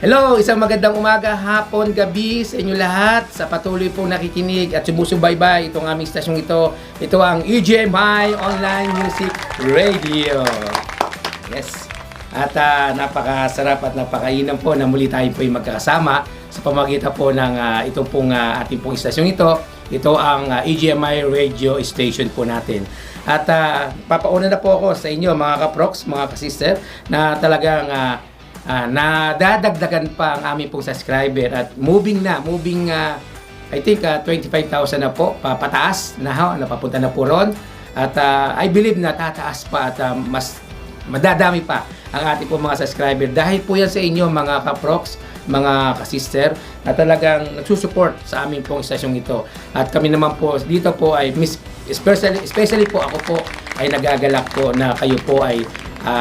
Hello, isang magandang umaga, hapon, gabi sa inyo lahat sa patuloy pong nakikinig at sumusubaybay itong aming stasyong ito. Ito ang EGMI Online Music Radio. Yes. At napakasarap at napakainam po na muli tayo po yung magkakasama sa pamagitan po ng itong pong ating pong stasyong ito. Ito ang EGMI Radio Station po natin. At papauna na po ako sa inyo mga kaprox, mga kasister, na talagang nadadagdagan pa ang aming pong subscriber at moving I think 25,000 na po pataas na napapunta na po ron at I believe na tataas pa at mas madadami pa ang ating po mga subscriber dahil po yan sa inyo mga kaprox, mga kasister na talagang nagsusupport sa aming pong istasyong ito. At kami naman po dito po ay especially po ako po ay nagagalak po na kayo po ay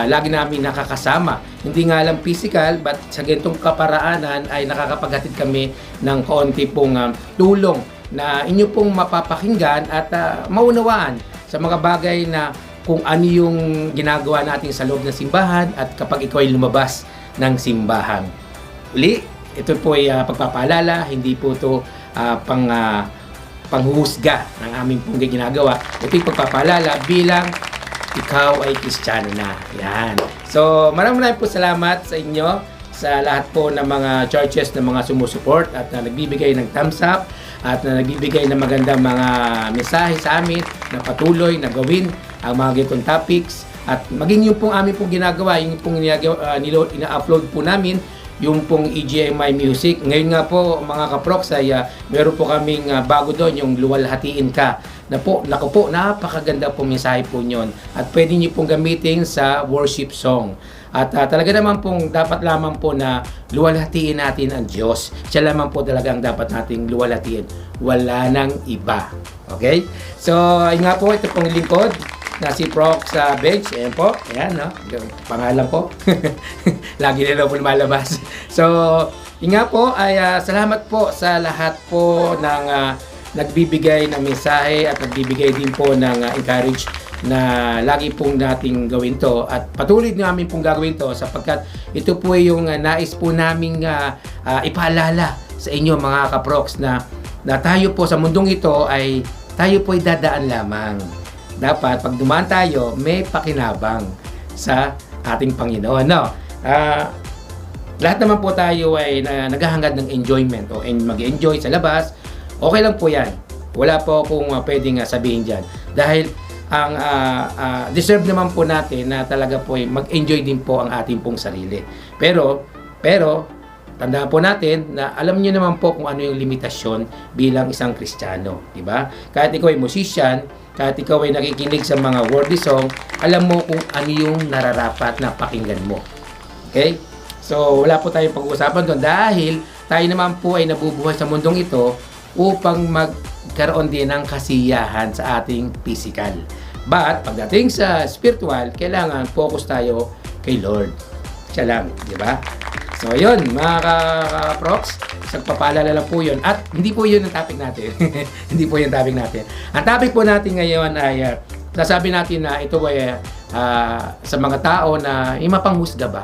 lagi namin nakakasama. Hindi nga lang physical but sa ganitong kaparaanan ay nakakapaghatid kami ng kaunti pong tulong na inyo pong mapapakinggan at maunawaan sa mga bagay na kung ano yung ginagawa natin sa loob ng simbahan at kapag ikaw ay lumabas ng simbahan. Uli, ito po ay pagpapaalala, hindi po ito panghuhusga ng aming pong ginagawa. Ito yung pagpapaalala bilang ikaw ay Kristiyano na. Yan. So, maraming po salamat sa inyo, sa lahat po ng mga churches na mga sumusuport at na nagbibigay ng thumbs up at na nagbibigay ng magandang mga mensahe sa amin na patuloy na gawin ang mga ganitong topics at maging yung pong aming pong ginagawa, yung pong ina-upload po namin yung pong EGMI Music. Ngayon nga po mga kaprox ay meron po kaming bago doon, yung luwalhatiin ka. Naku po, napakaganda po mensahe po nyon. At pwede nyo pong gamitin sa worship song. At talaga naman pong dapat lamang po na luwalhatiin natin ang Diyos. Siya lamang po talagang dapat nating luwalhatiin. Wala nang iba. Okay? So, ayun nga po, ito pong lingkod na si Prox Bench. Ayan po. Ayan, no? Pangalan po. Lagi na po lumalabas. So, yun nga po, ay salamat po sa lahat po ng nagbibigay ng mensahe at nagbibigay din po ng encourage na lagi pong nating gawin to at patuloy namin pong gagawin to sapagkat ito po yung nais po naming ipaalala sa inyo mga kaprox na tayo po sa mundong ito ay tayo po ay dadaan lamang. Dapat pag dumaan tayo may pakinabang sa ating Panginoon. No? Lahat naman po tayo ay naghahangad ng enjoyment o mag-enjoy sa labas. Okay lang po yan. Wala po akong pwedeng sabihin dyan. Dahil ang deserve naman po natin na talaga po mag-enjoy din po ang ating pong sarili. Pero tandaan po natin na alam niyo naman po kung ano yung limitasyon bilang isang Kristiyano. Diba? Kahit ikaw ay musician, kahit ikaw ay nakikinig sa mga worldly song, alam mo kung ano yung nararapat na pakinggan mo. Okay? So, wala po tayong pag-uusapan doon dahil tayo naman po ay nabubuhay sa mundong ito upang magkaroon din ng kasiyahan sa ating physical. But, pagdating sa spiritual, kailangan focus tayo kay Lord. Siya lang, di ba? So, yun, mga ka-prox, nagpapaalala lang po yun. At hindi po yun ang topic natin. Hindi po yun ang topic natin. Ang topic po natin ngayon ay, nasabi natin na ito ay sa mga tao na mapanghusga ba?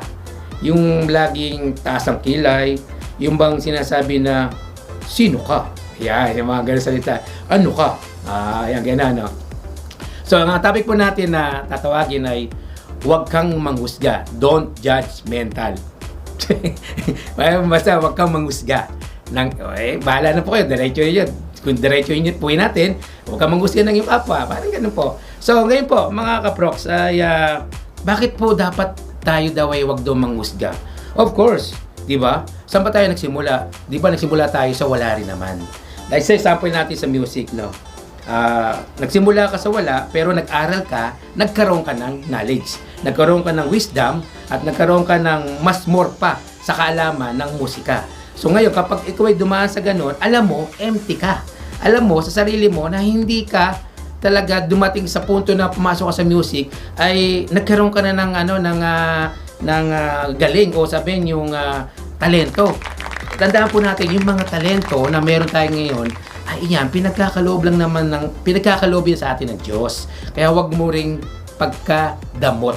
Yung laging taas ang kilay, yung bang sinasabi na, sino ka? Yan, yung mga ganun salita. Ano ka? Yan, ganun, no? So, ang topic po natin na tatawagin ay, huwag kang manghusga. Don't judge mental. Basta huwag kang manghusga. Bahala na po kayo, diretso yun. Kung diretso yun po natin, huwag kang manghusga ng iyong kapwa. Parang ganun po. So, ngayon po, mga kaprox, ay bakit po dapat tayo daw ay huwag daw manghusga? Of course, di ba? Saan pa tayo nagsimula? Di ba nagsimula tayo sa wala rin naman? Dahil sa example natin sa music, no? Nagsimula ka sa wala, pero nag-aral ka, nagkaroon ka ng knowledge. Nagkaroon ka ng wisdom, at nagkaroon ka ng mas more pa sa kaalaman ng musika. So ngayon, kapag ikaw ay dumaan sa ganun, alam mo, empty ka. Alam mo sa sarili mo na hindi ka talaga dumating sa punto na pumasok ka sa music, ay nagkaroon ka na ng galing o sabihin yung talento. Tandaan po natin yung mga talento na meron tayo ngayon ay iyan, pinagkakaloob lang naman pinagkakaloob yan sa atin ng Diyos. Kaya wag mo ring pagkadamot.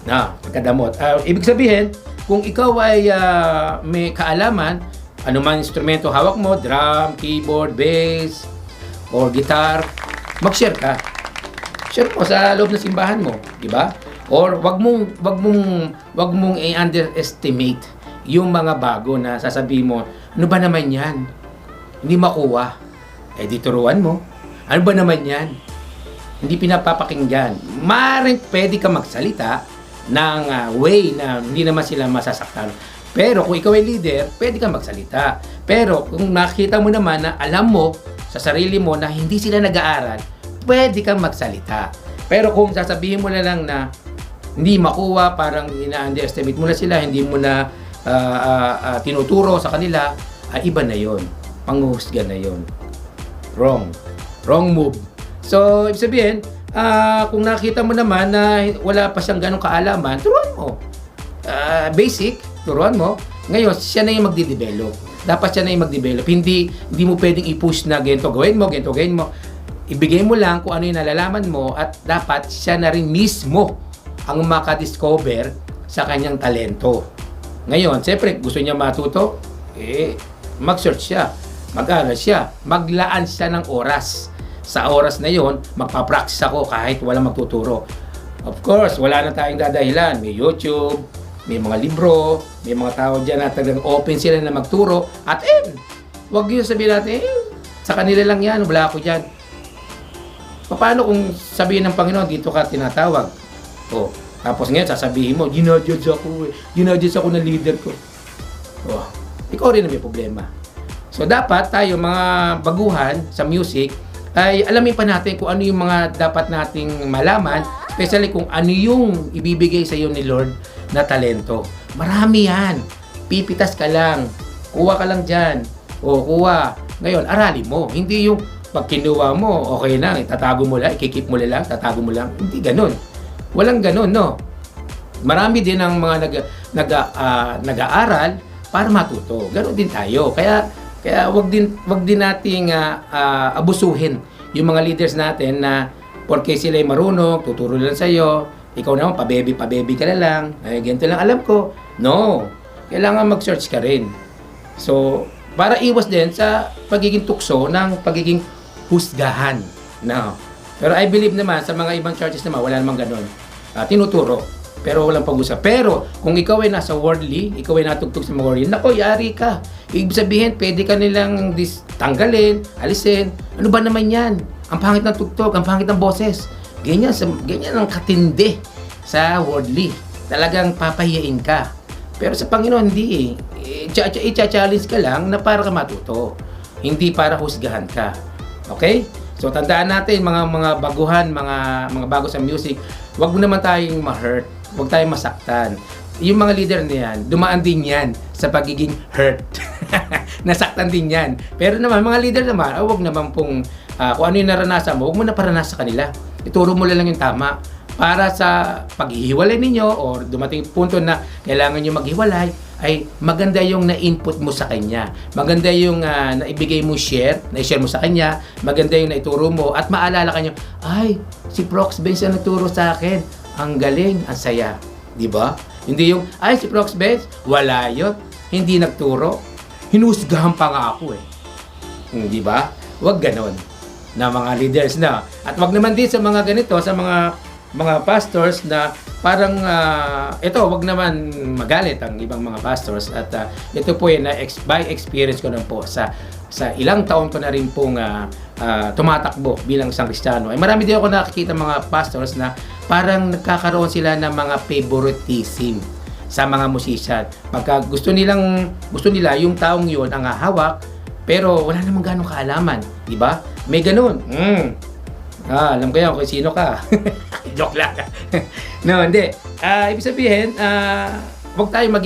Pagkadamot. Ibig sabihin, kung ikaw ay may kaalaman, anumang instrumento hawak mo, drum, keyboard, bass, or guitar, mag-share ka. Share mo sa loob ng simbahan mo, di ba? Or wag mong i-underestimate yung mga bago na sasabihin mo, ano ba naman yan? Hindi makuha. Eh di turuan mo. Ano ba naman yan? Hindi pinapapakinggan. Maaaring pwede ka magsalita ng way na hindi naman sila masasaktan. Pero kung ikaw ay leader, pwede ka magsalita. Pero kung nakita mo naman na alam mo sa sarili mo na hindi sila nag-aaral, pwede kang magsalita. Pero kung sasabihin mo na lang na hindi makuha, parang ina-underestimate mo na sila, hindi mo na tinuturo sa kanila, iba na yon. Panghuhusga na yon. Wrong move. So, ibig sabihin, kung nakita mo naman na wala pa siyang ganong kaalaman, turuan mo. Basic, turuan mo. Ngayon, siya na yung magdi-develop. Dapat siya na yung mag-develop. Hindi mo pwedeng i-push na ganito gawin mo. Ibigay mo lang kung ano yung nalalaman mo at dapat siya na rin mismo ang makadiscover sa kanyang talento. Ngayon, siyempre, gusto niya matuto, mag-search siya, mag-aral siya, maglaan siya ng oras. Sa oras na yon, magpa-practice ako kahit walang magtuturo. Of course, wala na tayong dadahilan. May YouTube, may mga libro, may mga tao dyan na talagang open sila na magturo. At wag yun sabihin natin, sa kanila lang yan, wala ako dyan. Paano kung sabihin ng Panginoon, dito ka tinatawag? Tapos ngayon, sasabihin mo, ginadjudge ako ng leader ko. Ikaw rin na may problema. So, dapat tayo, mga baguhan sa music, ay alamin pa natin kung ano yung mga dapat nating malaman, especially kung ano yung ibibigay sa iyo ni Lord na talento. Marami yan. Pipitas ka lang. Kuha ka lang dyan. Kuha. Ngayon, aralin mo. Hindi yung pag kinuha mo, okay na, itatago mo lang, ikikip mo lang, tatago mo lang. Hindi ganun. Walang ganun, no? Marami din ang mga nag-aaral para matuto. Ganun din tayo. Kaya wag din nating abusuhin yung mga leaders natin na porque sila ay marunong, tuturo lang sa iyo, ikaw naman pabebi ka na lang, ganito lang alam ko. No. Kailangan mag-search ka rin. So, para iwas din sa pagiging tukso ng pagiging husgahan. No. Pero I believe naman sa mga ibang churches naman wala namang ganun. Tinuturo. Pero walang pag-usap. Pero kung ikaw ay nasa worldly, ikaw ay natugtog sa mga worldly, nako, yari ka. Ibig sabihin, pwede ka nilang tanggalin, alisin. Ano ba naman yan? Ang pangit ng tugtog, ang pangit ng boses. Ganyan ang katindi sa worldly. Talagang papahiyain ka. Pero sa Panginoon, hindi i-challenge ka lang na para ka matuto. Hindi para husgahan ka. Okay? So, tandaan natin, mga baguhan, mga bago sa music, wag mo naman tayong ma-hurt. Huwag tayong masaktan. Yung mga leader na yan, dumaan din yan sa pagiging hurt. Nasaktan din yan. Pero naman, mga leader naman, huwag naman pong, kung ano yung naranasan mo, huwag mo na paranas sa kanila. Ituro mo lang yung tama. Para sa paghihiwalay ninyo, or dumating punto na kailangan nyo maghiwalay, ay maganda yung na-input mo sa kanya. Maganda yung naibigay mo na-share mo sa kanya. Maganda yung naituro mo. At maalala kanya, ay, si Prox Benz ang nagturo sa akin. Ang galing, ang saya. Diba? Hindi yung, ay, si Prox Benz, wala yun. Hindi nagturo. Hinusgahan pa nga ako Diba? Huwag ganon na mga leaders na. At wag naman din sa mga ganito, sa mga pastors na parang wag naman magalit ang ibang mga pastors at ito po na by experience ko na po sa ilang taon ko na rin pong tumatakbo bilang isang Kristiyano. Ay marami din ako nakikita mga pastors na parang nagkakaroon sila ng mga favoritism sa mga musician. Pagka gusto nila yung taong yun ang hawak, pero wala namang ganong kaalaman, di ba? May ganun. Alam ko yan kung sino ka. Joke lang. No, hindi. Ibig sabihin, wag tayong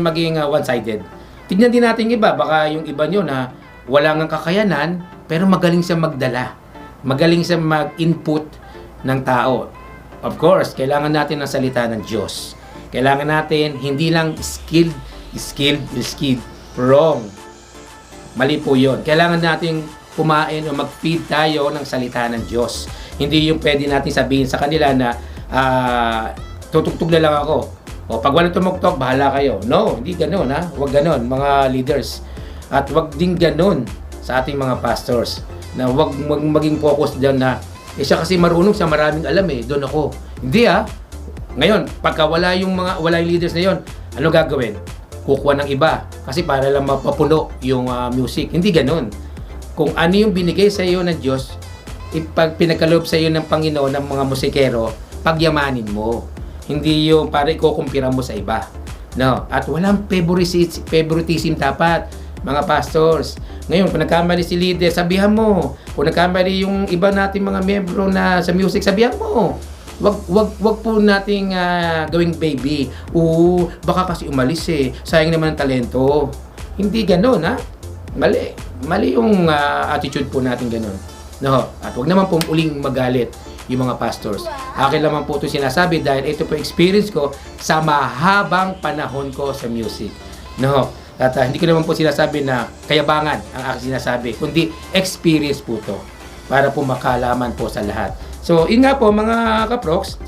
maging one-sided. Tignan din natin iba, baka yung iba nyo na wala ngang kakayanan, pero magaling siya magdala. Magaling siya mag-input ng tao. Of course, kailangan natin ng salita ng Diyos. Kailangan natin, hindi lang skilled. Wrong. Mali po yun. Kailangan natin kumain o mag-feed tayo ng salita ng Diyos. Hindi yung pwede natin sabihin sa kanila na tutugtog na lang ako. O pag walang tumuktok, bahala kayo. No, hindi ganoon ha. Huwag ganoon mga leaders. At huwag din ganoon sa ating mga pastors na huwag maging focus diyan na siya kasi marunong sa maraming alam doon ako. Hindi ha. Ngayon, pagka wala yung leaders na yon, ano gagawin? Kukuha ng iba kasi para lang mapapuno yung music. Hindi ganoon. Kung ano yung binigay sa iyo ng Diyos, pag pinagkaloob sa iyo ng Panginoon ng mga musikero, pagyamanin mo. Hindi yung para ikukumpira mo sa iba. No, at walang favoritism dapat, mga pastors. Ngayon, kung nagkamali si leader, sabihan mo. Kung nagkamali yung iba nating mga miyembro na sa music, sabihan mo. Wag po nating gawing baby. Baka kasi umalis sayang naman ang talento. Hindi ganoon ha. Mali yung attitude po natin ganoon. No, at wag naman po uling magalit yung mga pastors. Akin naman po ito sinasabi dahil ito po experience ko sa mahabang panahon ko sa music. No, at hindi ko naman po sinasabi na kayabangan ang aking sinasabi, kundi experience po to para po makalaman po sa lahat. So, yun nga po mga kaproks,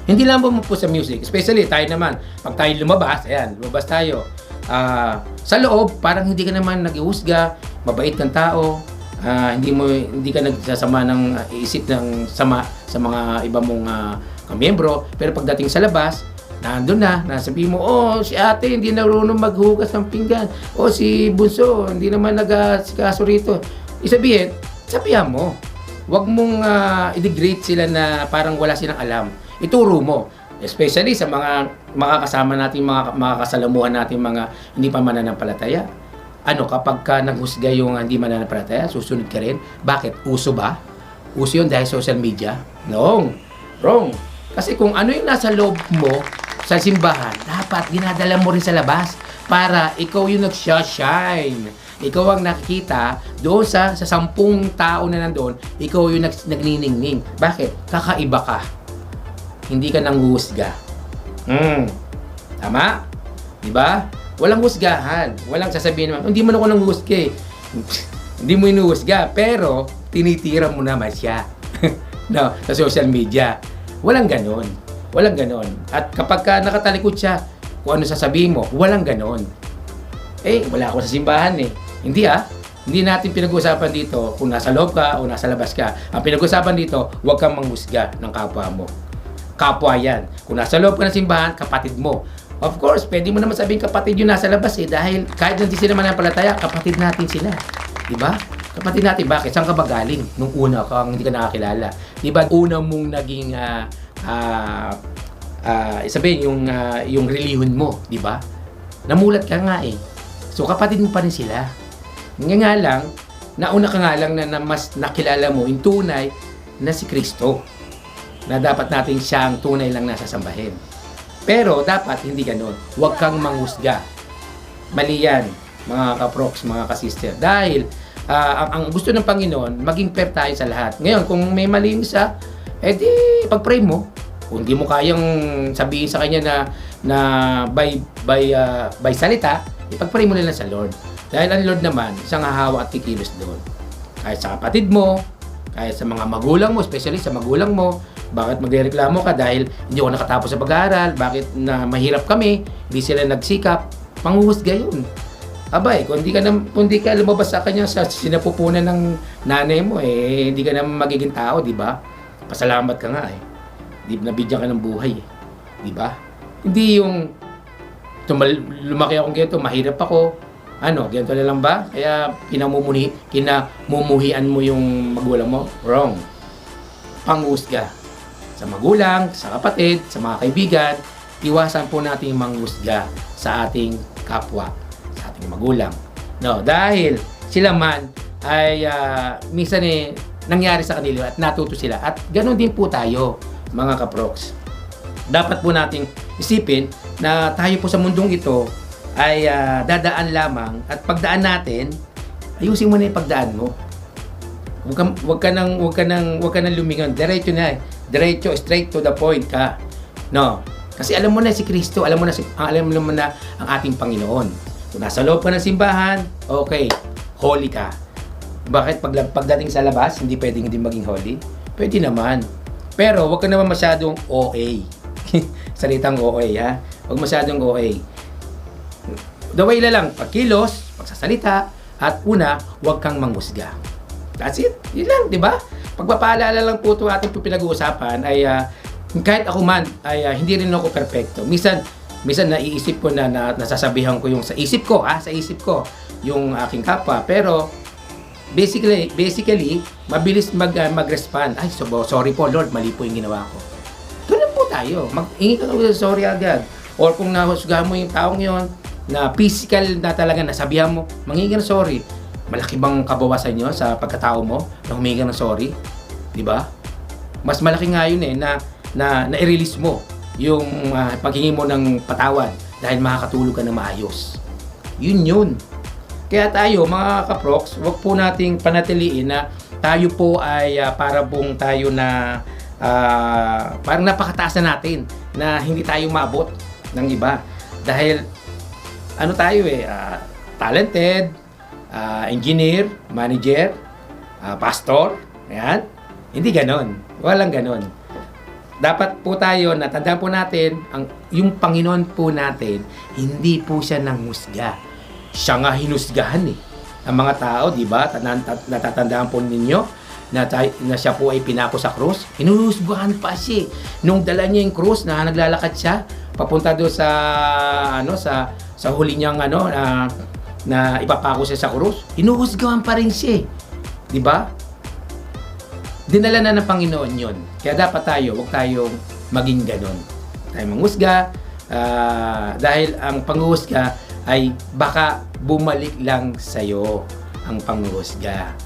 hindi lang po sa music, especially tayo naman, pag tayo lumabas tayo. Sa loob, parang hindi ka naman nag-ihusga, mabait kang tao, hindi ka nagsasama ng isip ng sama sa mga iba mong kamiyembro, pero pagdating sa labas, nandun na, nasabihin mo, si ate hindi marunong maghugas ng pinggan, si bunso hindi naman nag-asikaso rito. Sabihan mo. Huwag mong i-degrade sila na parang wala silang alam. Ituro mo. Especially sa mga kasama natin, mga kasalamuhan natin, mga hindi pa mananampalataya. Kapag ka naghusga yung hindi mananampalataya, susunod ka rin. Bakit? Uso ba? Uso yun dahil social media? No. Wrong. Kasi kung ano yung nasa loob mo sa simbahan, dapat dinadala mo rin sa labas para ikaw yung nag-shine. Ikaw ang nakikita doon sa 10 tao na nandoon, ikaw yung nagniningning. Bakit? Kakaiba ka. Hindi ka nanghuhusga. Tama? Diba? Walang husgahan. Walang sasabihin naman, hindi mo ako nanghuhusga Hindi mo inuhusga, pero tinitira mo naman siya. No, sa social media. Walang ganon. Walang ganon. At kapag nakatalikod siya, kung ano sasabihin mo, walang ganon. Wala ako sa simbahan Hindi Hindi natin pinag-uusapan dito kung nasa loob ka o nasa labas ka. Ang pinag-uusapan dito, huwag kang manghusga ng kapwa mo. Kapwa yan. Kung nasa loob ka ng simbahan, kapatid mo. Of course, pwede mo naman sabihin kapatid yung nasa labas dahil kahit hindi sila mananampalataya, kapatid natin sila. Diba? Kapatid natin. Bakit? Saan ka ba galing? Nung una ka, hindi ka nakakilala. Diba? Una mong naging sabihin yung relihiyon mo. Diba? Namulat ka nga So, kapatid mo pa rin sila. Nga lang, nauna ka nga lang na mas nakilala mo yung tunay na si Kristo. Na dapat natin siyang tunay lang nasasambahin. Pero, dapat hindi ganun. Huwag kang manghusga. Mali yan, mga kaproks, mga kasister. Dahil, ang gusto ng Panginoon, maging fair tayo sa lahat. Ngayon, kung may mali isa, edi, pag-pray mo. Kung hindi mo kayang sabihin sa kanya na by salita, ipag-pray mo na lang sa Lord. Dahil ang Lord naman, isang hahawa at kikilos doon. Kahit sa kapatid mo, kahit sa mga magulang mo, especially sa magulang mo, bakit magrereklamo ka dahil hindi ako nakatapos sa pag-aaral, bakit na mahirap kami, hindi sila nagsikap, panghuhusga yun. Kung hindi ka lumabas sa kanya sa sinapupunan ng nanay mo, hindi ka naman magiging tao, di ba? Pasalamat ka nga nabigyan ka ng buhay, di ba? Hindi yung lumaki akong ganito, mahirap ako, ganito na lang ba? Kaya kinamumuhian mo yung magulang mo? Wrong. Panghusga. Sa magulang, sa kapatid, sa mga kaibigan, iwasan po natin manghusga sa ating kapwa, sa ating magulang. No, dahil sila man ay minsan nangyari sa kanila at natuto sila. At ganoon din po tayo, mga kaproks. Dapat po nating isipin na tayo po sa mundong ito ay dadaan lamang at pagdaan natin, ayusin mo na yung pagdaan mo. Huwag ka nang lumingon. Diretso, straight to the point ka. No. Kasi alam mo na si Kristo, alam mo na ang ating Panginoon. Kung nasa loob ka ng simbahan, okay, holy ka. Bakit pagdating sa labas, hindi pwedeng hindi maging holy? Pwede naman. Pero huwag ka naman masyadong OA. Salitang OA, ha? Huwag masyadong OA. The way lang, pagkilos, pagsasalita, at una, huwag kang manghusga. That's it. Yun lang, di ba? Pagpapaalala lang po ito ating pinag-uusapan ay kahit ako man ay hindi rin ako perfecto. Minsan naiisip ko na nasasabihan ko yung sa isip ko, sa isip ko yung aking kapwa. Pero basically mabilis mag-respond. Ay, sorry po Lord, mali po yung ginawa ko. Doon po tayo. Mag-ingi ka sorry agad. Or kung nahusgahan mo yung taong yon na physical na talaga nasabihan mo, mangingi ka ng sorry. Malaki bang kabawasan nyo sa pagkatao mo na humingi ng sorry? Di ba? Mas malaki nga yun na i-release mo yung paghingi mo ng patawad dahil makakatulog ka ng maayos. Yun. Kaya tayo, mga kaproks, wag po nating panatiliin na tayo po ay para pong tayo na parang napakataas na natin na hindi tayo maabot ng iba. Dahil ano tayo talented, engineer, manager, pastor, ayan. Hindi ganon. Walang ganon. Dapat po tayo, natandaan po natin, yung Panginoon po natin, hindi po siya nanghusga. Siya nga hinusgahan Ang mga tao, di ba? Natatandaan po ninyo na siya po ay pinako sa krus. Hinuhusgahan pa siya. Nung dala niya yung krus na naglalakad siya, papunta doon sa huli niyang na ipapako siya sa krus, hinuhusgahan pa rin siya. Di ba? Dinala na ng Panginoon yun. Kaya dapat tayo, huwag tayong maging ganon. Tayo manghusga, dahil ang panghuhusga ay baka bumalik lang sa'yo ang panghuhusga.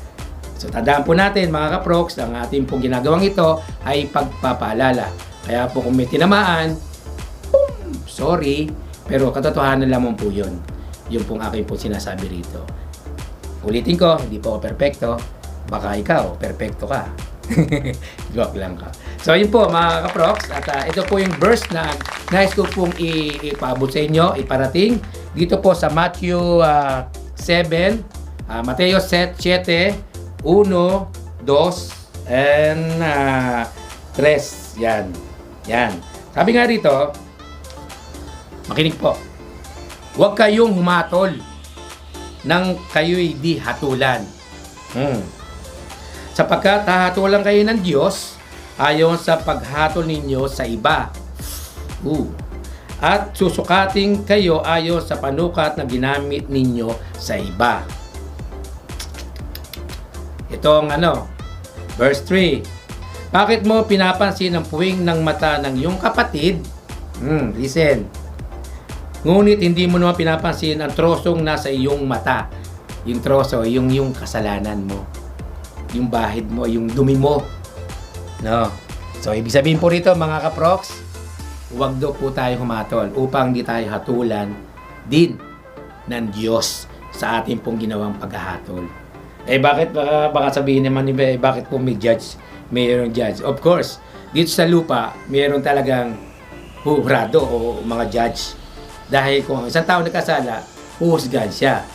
So, tandaan po natin mga kaproks, ang ating pong ginagawang ito ay pagpapaalala. Kaya po kung may tinamaan, sorry, pero katotohanan lamang po yun. Yun pong aking po sinasabi rito. Ulitin ko, hindi po ako perfecto. Baka ikaw, perfecto ka. Joke lang ka. So, yun po mga kaproks. At ito po yung verse na nais ko pong ipaabot sa inyo, iparating. Dito po sa Matthew 7, Mateo 7, 1, 2, and 3. Yan. Sabi nga rito, makinig po. Huwag kayong humatol nang kayo'y di hatulan. Sapagkat hahatulan kayo ng Diyos ayon sa paghatol ninyo sa iba. At susukating kayo ayon sa panukat na ginamit ninyo sa iba. Ito ang verse 3. Bakit mo pinapansin ang puwing ng mata ng iyong kapatid? Listen. Ngunit hindi mo naman pinapansin ang trosong nasa iyong mata. Yung troso, yung kasalanan mo. Yung bahid mo, yung dumi mo. No. So, ibig sabihin po rito mga kaproks, huwag daw po tayo humatol upang di tayo hatulan din ng Diyos sa ating pong ginawang paghahatol. Bakit baka sabihin naman ni bakit po may judge? Mayroong judge. Of course, dito sa lupa, mayroong talagang hurado o mga judge. Dahil kung isang tao nagkasala, huhusgahan siya.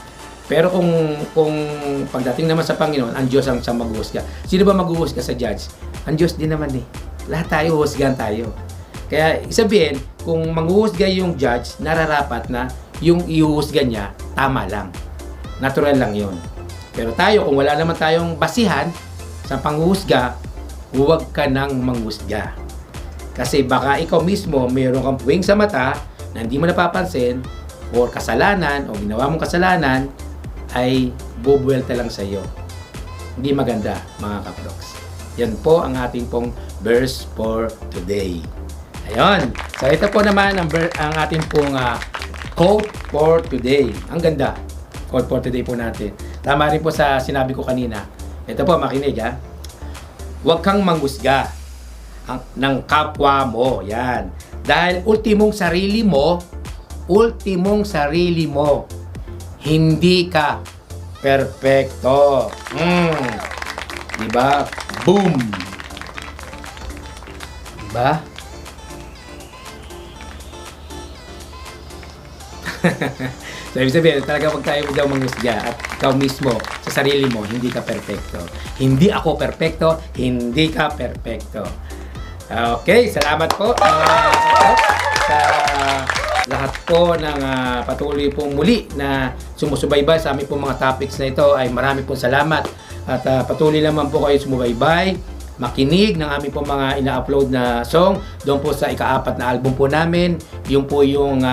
Pero kung pagdating naman sa Panginoon, ang Diyos ang maghuhusga. Sino ba maghuhusga sa judge? Ang Diyos din naman Lahat tayo, huhusgahan tayo. Kaya sabihin, kung maghuhusga yung judge, nararapat na yung ihuhusga niya, tama lang. Natural lang yon. Pero tayo, kung wala naman tayong basihan sa panghuhusga, huwag ka nang manghusga. Kasi baka ikaw mismo, mayroon kang puwing sa mata na hindi mo napapansin, or kasalanan, o ginawa mong kasalanan, ay bubuwelta lang sa iyo. Hindi maganda, mga kaproks. Yan po ang ating pong verse for today. Ayun. So, ito po naman ang ating pong quote for today. Ang ganda. Quote for today po natin. Tama rin po sa sinabi ko kanina. Ito po, makinig Huwag kang manghusga ng kapwa mo. Yan. Dahil ultimong sarili mo, hindi ka perfecto. Diba? Boom! Diba? So, ibig sabihin, talaga pag tayo daw manghusga at ikaw mismo sa sarili mo, hindi ka perfecto. Hindi ako perfecto, hindi ka perfecto. Okay, salamat po sa lahat po ng patuloy pong muli na sumusubaybay sa aming pong mga topics na ito. Ay marami pong salamat at patuloy naman po kayo sumubaybay, makinig ng aming pong mga ina-upload na song doon po sa ika-4 na album po namin. Yung po yung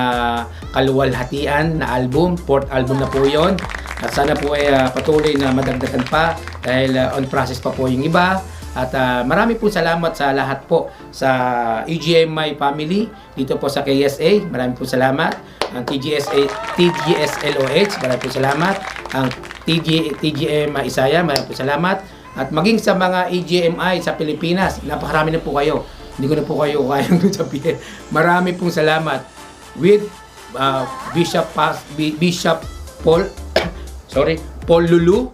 Kaluwalhatian na album, 4th album na po yon. At sana po ay patuloy na madagdagan pa dahil on process pa po yung iba. At marami po salamat sa lahat po sa EGMI family dito po sa KSA. Marami po salamat. Ang TGSLOH, marami po salamat. Ang TGM Isaya, marami po salamat. At maging sa mga EGMI sa Pilipinas, napakarami na po kayo. Hindi ko na po kayo kayang sabihin. Marami pong salamat with Bishop Paul Lulu.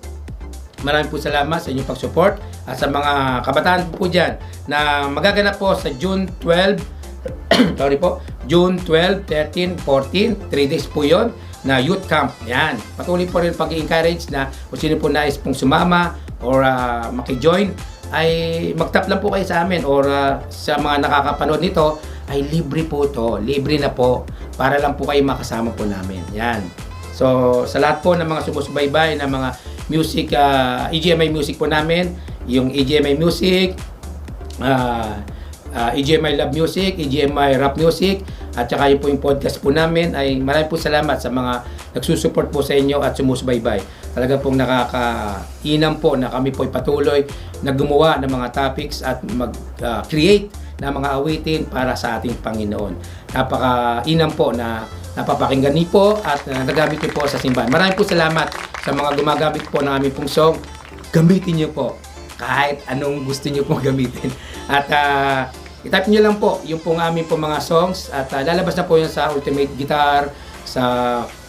Marami po salamat sa inyong pag-support at sa mga kabataan po dyan na magaganap po sa June 12, June 12, 13, 14, 3 days po yon na youth camp. Yan. Patuloy po rin pag-encourage na kung sino po nais pong sumama or maki-join ay mag-tap lang po kayo sa amin or sa mga nakakapanood nito ay libre po to. Libre na po para lang po kayo makasama po namin. Yan. So, sa lahat po ng mga sumusubaybay na mga music, EGMI music po namin, yung EGMI music, EGMI Love Music, EGMI Rap Music, at saka yung po yung podcast po namin, ay maraming po salamat sa mga nagsusupport po sa inyo at sumusubaybay. Talaga pong nakakainam po na kami po ay patuloy na gumawa ng mga topics at mag-create ng mga awitin para sa ating Panginoon. Napakainam po na napapakinggan niyo po at nagagamit niyo po sa simbahan. Maraming po salamat sa mga gumagamit po ng aming pong song. Gamitin niyo po kahit anong gusto niyo pong gamitin. At i-type niyo lang po yung pong aming pong mga songs at lalabas na po yan sa Ultimate Guitar, sa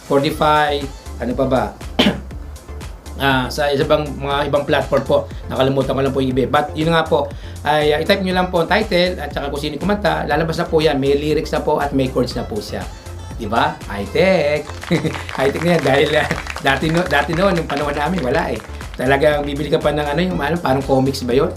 Spotify, ano pa ba? Sa mga ibang platform po. Nakalimutan ko lang po yung iba. But yun nga po, ay i-type nyo lang po ang title at saka kung sino kumanta, lalabas na po yan. May lyrics na po at may chords na po siya. Diba? High-tech. High-tech na yan dahil dati noon, yung panahon namin, wala eh. Talagang bibili ka pa ng parang comics ba yun?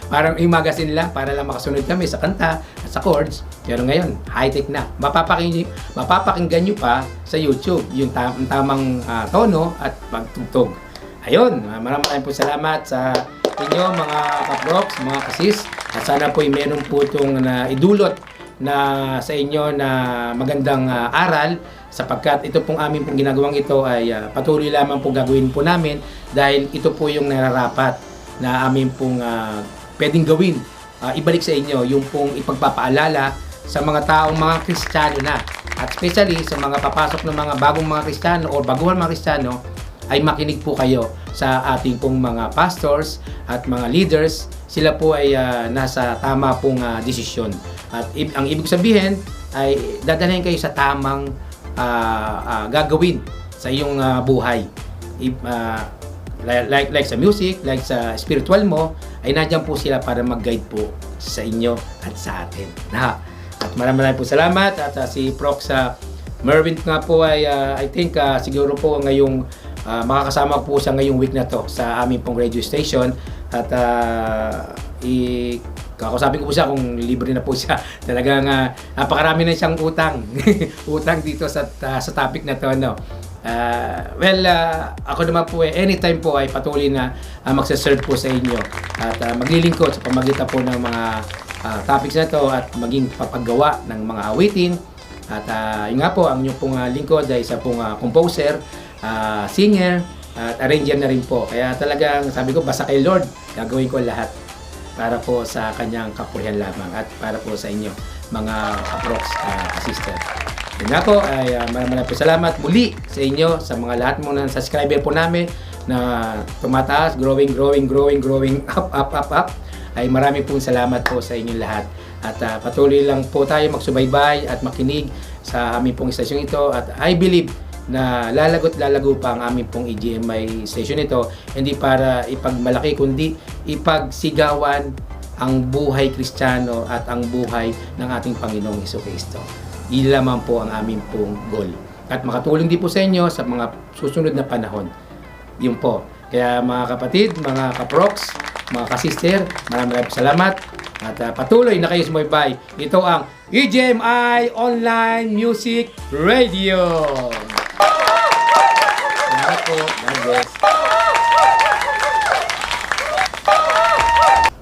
Parang yung magazine lang para lang makasunod kami sa kanta at sa chords. Pero ngayon, high-tech na. Mapapakinggan nyo pa sa YouTube yung tamang tono at pagtugtog. Ayun, maraming po salamat sa inyo mga kaproks, mga kasis. At sana po meron po itong idulot na sa inyo na magandang aral sapagkat ito pong aming pong ginagawang ito ay patuloy lamang po gagawin po namin dahil ito po yung nararapat na amin pong pwedeng gawin. Ibalik sa inyo yung pong ipagpapaalala sa mga taong mga Kristiyano na. At especially sa mga papasok ng mga bagong mga Kristiyano o baguhan mga Kristiyano ay makinig po kayo sa ating pong mga pastors at mga leaders. Sila po ay nasa tama pong desisyon. At ang ibig sabihin ay dadalhin kayo sa tamang gagawin sa iyong buhay. Like sa music, like sa spiritual mo, ay nandiyan po sila para mag-guide po sa inyo at sa atin. At maraming po salamat. At si Prox Mervin nga po ay I think siguro po ngayong makakasama po siya ngayong week na to sa aming pong radio station. At kakausapin ko po siya kung libre na po siya. Talagang napakarami na siyang utang. Utang dito sa topic na to. No? Ako naman po anytime po ay patuloy na magsaserve po sa inyo at maglilingkod sa pamagitan po ng mga topics na to at maging papagawa ng mga awitin. At yun nga po, ang inyong pong lingkod ay isa pong composer, singer, at arranger na rin po. Kaya talagang sabi ko, basta kay Lord, gagawin ko lahat para po sa kanyang kapurihan lamang at para po sa inyo mga kaprox assistant. Yun nga po, ay maraming po salamat muli sa inyo, sa mga lahat mong subscriber po namin na tumataas, growing up. Ay maraming pong salamat po sa inyong lahat. At patuloy lang po tayo magsubaybay at makinig sa aming pong istasyon ito. At I believe na lalago pa ang aming pong EGMI station ito, hindi para ipagmalaki kundi ipagsigawan ang buhay Kristiyano at ang buhay ng ating Panginoong Jesucristo. Yun lamang po ang aming pong goal. At makatulong din po sa inyo sa mga susunod na panahon. Yun po. Kaya mga kapatid, mga kaprox, mga kasister, maraming salamat. At patuloy na kayo sumubaybay. Ito ang EGMI Online Music Radio. Salamat po. God bless.